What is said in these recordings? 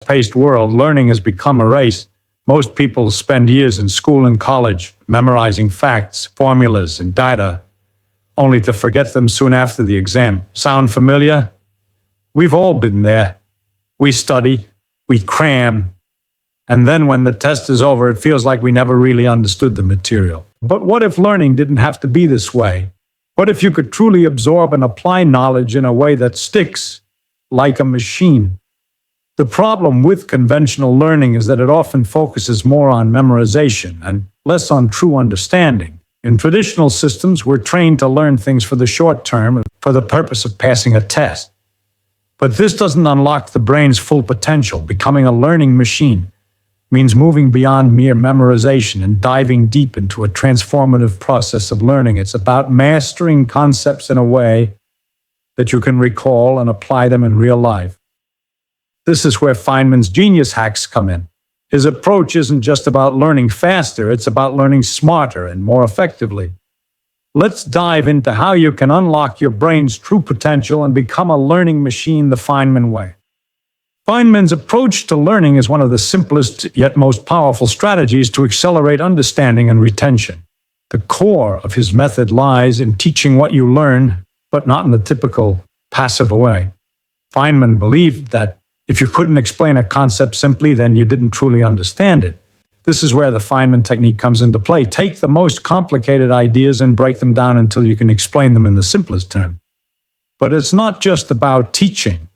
fast-paced world, learning has become a race. Most people spend years in school and college memorizing facts, formulas, and data, only to forget them soon after the exam. Sound familiar? We've all been there. We study, we cram, and then when the test is over, it feels like we never really understood the material. But what if learning didn't have to be this way? What if you could truly absorb and apply knowledge in a way that sticks, like a machine? The problem with conventional learning is that it often focuses more on memorization and less on true understanding. In traditional systems, we're trained to learn things for the short term for the purpose of passing a test. But this doesn't unlock the brain's full potential. Becoming a learning machine means moving beyond mere memorization and diving deep into a transformative process of learning. It's about mastering concepts in a way that you can recall and apply them in real life. This is where Feynman's genius hacks come in. His approach isn't just about learning faster, it's about learning smarter and more effectively. Let's dive into how you can unlock your brain's true potential and become a learning machine the Feynman way. Feynman's approach to learning is one of the simplest yet most powerful strategies to accelerate understanding and retention. The core of his method lies in teaching what you learn, but not in the typical passive way. Feynman believed that if you couldn't explain a concept simply, then you didn't truly understand it. This is where the Feynman technique comes into play. Take the most complicated ideas and break them down until you can explain them in the simplest term. But it's not just about teaching.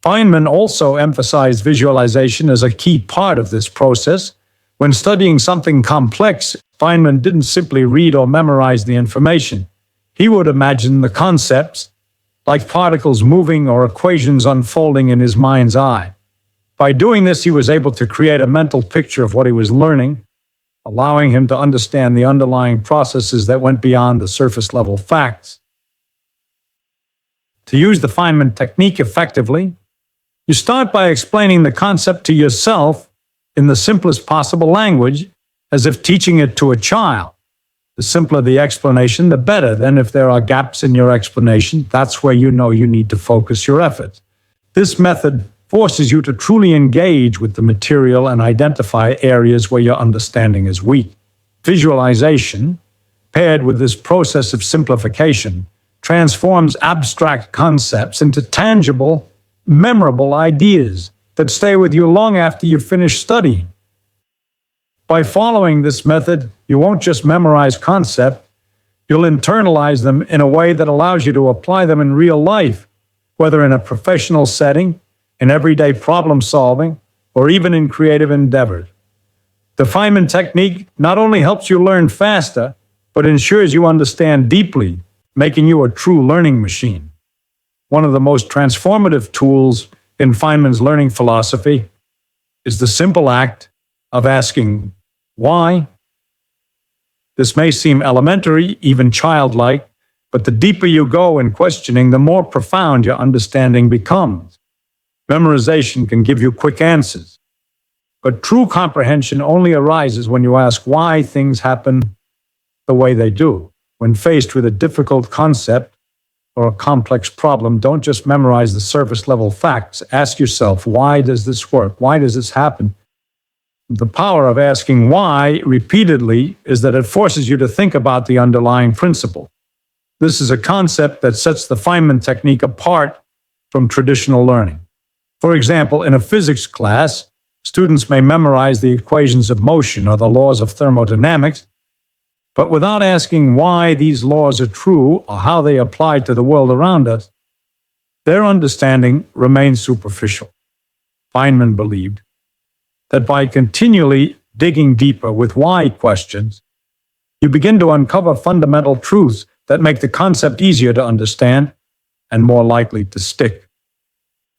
Feynman also emphasized visualization as a key part of this process. When studying something complex, Feynman didn't simply read or memorize the information. He would imagine the concepts, like particles moving or equations unfolding in his mind's eye. By doing this, he was able to create a mental picture of what he was learning, allowing him to understand the underlying processes that went beyond the surface-level facts. To use the Feynman technique effectively, you start by explaining the concept to yourself in the simplest possible language, as if teaching it to a child. The simpler the explanation, the better. Then if there are gaps in your explanation, that's where you know you need to focus your efforts. This method forces you to truly engage with the material and identify areas where your understanding is weak. Visualization, paired with this process of simplification, transforms abstract concepts into tangible, memorable ideas that stay with you long after you've finished studying. By following this method, you won't just memorize concepts, you'll internalize them in a way that allows you to apply them in real life, whether in a professional setting, in everyday problem solving, or even in creative endeavors. The Feynman technique not only helps you learn faster, but ensures you understand deeply, making you a true learning machine. One of the most transformative tools in Feynman's learning philosophy is the simple act of asking why. This may seem elementary, even childlike, but the deeper you go in questioning, the more profound your understanding becomes. Memorization can give you quick answers, but true comprehension only arises when you ask why things happen the way they do. When faced with a difficult concept or a complex problem, don't just memorize the surface-level facts. Ask yourself, why does this work? Why does this happen? The power of asking why repeatedly is that it forces you to think about the underlying principle. This is a concept that sets the Feynman technique apart from traditional learning. For example, in a physics class, students may memorize the equations of motion or the laws of thermodynamics, but without asking why these laws are true or how they apply to the world around us, their understanding remains superficial. Feynman believed that by continually digging deeper with why questions, you begin to uncover fundamental truths that make the concept easier to understand and more likely to stick.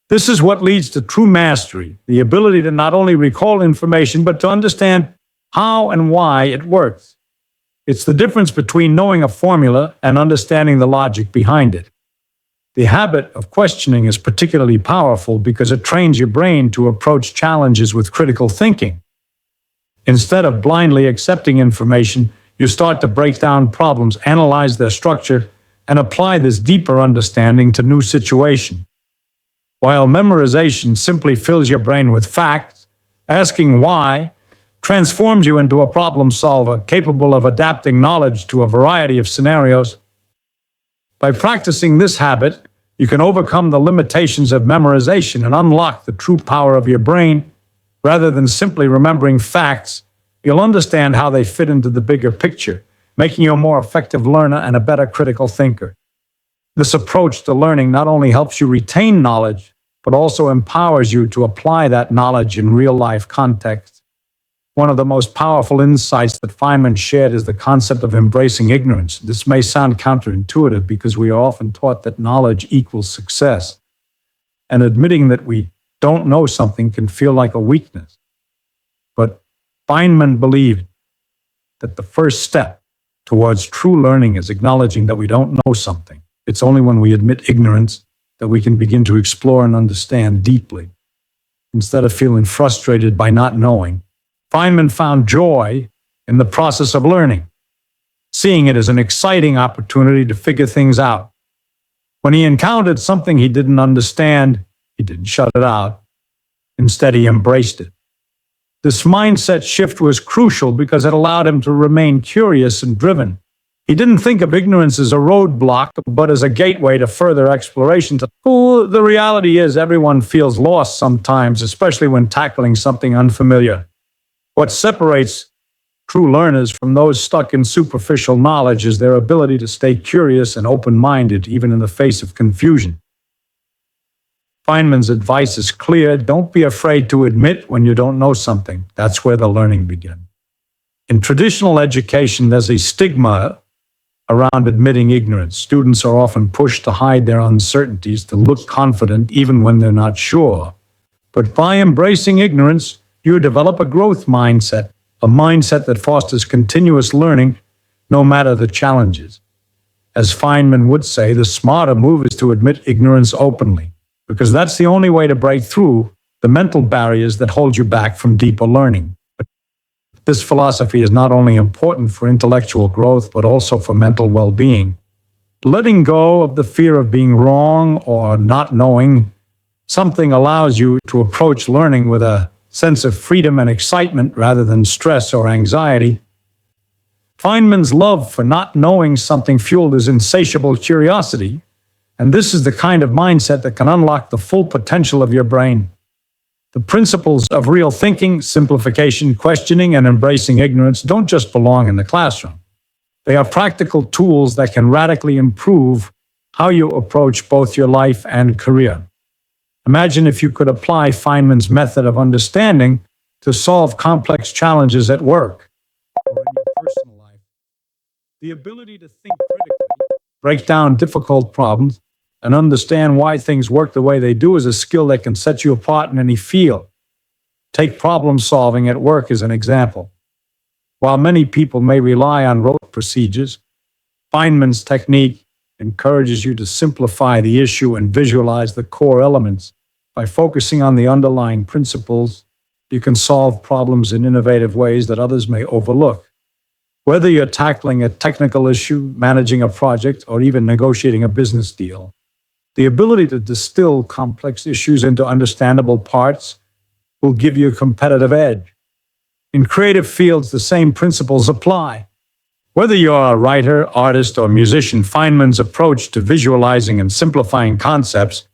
This is what leads to true mastery, the ability to not only recall information, but to understand how and why it works. It's the difference between knowing a formula and understanding the logic behind it. The habit of questioning is particularly powerful because it trains your brain to approach challenges with critical thinking. Instead of blindly accepting information, you start to break down problems, analyze their structure, and apply this deeper understanding to new situations. While memorization simply fills your brain with facts, asking why transforms you into a problem solver capable of adapting knowledge to a variety of scenarios. By practicing this habit, you can overcome the limitations of memorization and unlock the true power of your brain. Rather than simply remembering facts, you'll understand how they fit into the bigger picture, making you a more effective learner and a better critical thinker. This approach to learning not only helps you retain knowledge, but also empowers you to apply that knowledge in real-life contexts. One of the most powerful insights that Feynman shared is the concept of embracing ignorance. This may sound counterintuitive because we are often taught that knowledge equals success, and admitting that we don't know something can feel like a weakness. But Feynman believed that the first step towards true learning is acknowledging that we don't know something. It's only when we admit ignorance that we can begin to explore and understand deeply. Instead of feeling frustrated by not knowing, Feynman found joy in the process of learning, seeing it as an exciting opportunity to figure things out. When he encountered something he didn't understand, he didn't shut it out. Instead, he embraced it. This mindset shift was crucial because it allowed him to remain curious and driven. He didn't think of ignorance as a roadblock, but as a gateway to further exploration. The reality is everyone feels lost sometimes, especially when tackling something unfamiliar. What separates true learners from those stuck in superficial knowledge is their ability to stay curious and open-minded, even in the face of confusion. Feynman's advice is clear: don't be afraid to admit when you don't know something. That's where the learning begins. In traditional education, there's a stigma around admitting ignorance. Students are often pushed to hide their uncertainties, to look confident even when they're not sure. But by embracing ignorance, you develop a growth mindset, a mindset that fosters continuous learning no matter the challenges. As Feynman would say, the smarter move is to admit ignorance openly, because that's the only way to break through the mental barriers that hold you back from deeper learning. This philosophy is not only important for intellectual growth, but also for mental well-being. Letting go of the fear of being wrong or not knowing something allows you to approach learning with a sense of freedom and excitement rather than stress or anxiety. Feynman's love for not knowing something fueled his insatiable curiosity, and this is the kind of mindset that can unlock the full potential of your brain. The principles of real thinking, simplification, questioning, and embracing ignorance don't just belong in the classroom. They are practical tools that can radically improve how you approach both your life and career. Imagine if you could apply Feynman's method of understanding to solve complex challenges at work or in your personal life. The ability to think critically, break down difficult problems, and understand why things work the way they do is a skill that can set you apart in any field. Take problem solving at work as an example. While many people may rely on rote procedures, Feynman's technique encourages you to simplify the issue and visualize the core elements. By focusing on the underlying principles, you can solve problems in innovative ways that others may overlook. Whether you're tackling a technical issue, managing a project, or even negotiating a business deal, the ability to distill complex issues into understandable parts will give you a competitive edge. In creative fields, the same principles apply. Whether you're a writer, artist, or musician, Feynman's approach to visualizing and simplifying concepts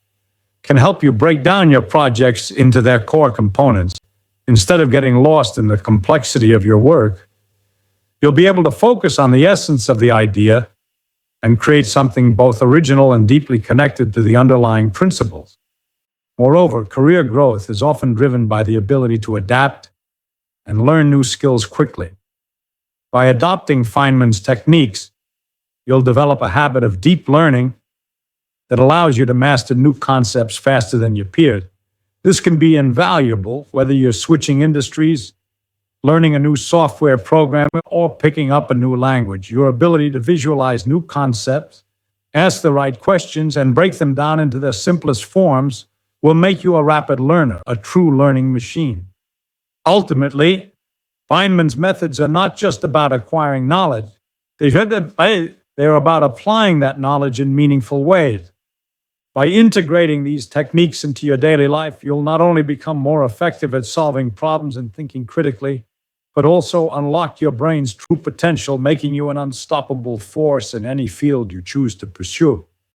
can help you break down your projects into their core components. Instead of getting lost in the complexity of your work, you'll be able to focus on the essence of the idea and create something both original and deeply connected to the underlying principles. Moreover, career growth is often driven by the ability to adapt and learn new skills quickly. By adopting Feynman's techniques, you'll develop a habit of deep learning that allows you to master new concepts faster than your peers. This can be invaluable whether you're switching industries, learning a new software program, or picking up a new language. Your ability to visualize new concepts, ask the right questions, and break them down into their simplest forms will make you a rapid learner, a true learning machine. Ultimately, Feynman's methods are not just about acquiring knowledge. They're about applying that knowledge in meaningful ways. By integrating these techniques into your daily life, you'll not only become more effective at solving problems and thinking critically, but also unlock your brain's true potential, making you an unstoppable force in any field you choose to pursue.